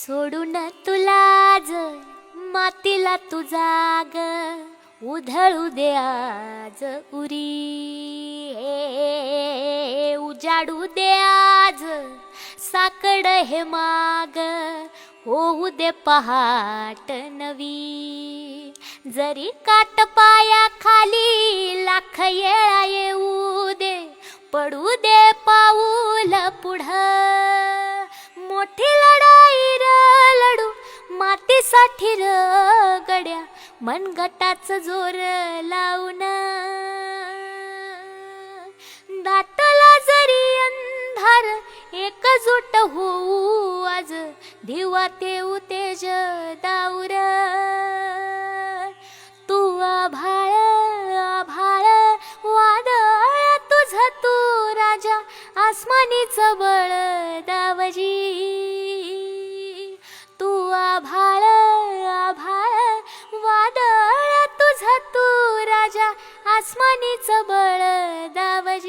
सोडून तुला मातीला तू जाग उधळू दे आज उरी उजाडू दे आज साकड हे माग होऊ दे पहाट नवी जरी काट पाया खाली लाख येळा येऊ दे पडू दे पाऊल पुढं मोठी लढाई र लढू मातीसाठी र गड्या मनगटाच जोर लावून दाटला जरी अंधार एकजूट होऊ आज दिवा तेऊ तेज दाऊर तू आभाळ आभाळ वादळ तुझ तू राजा आसमानीच बळ दावजी तू आभाळ आभाळ वादळ तुझ तू राजा आसमानीच बळ दावजी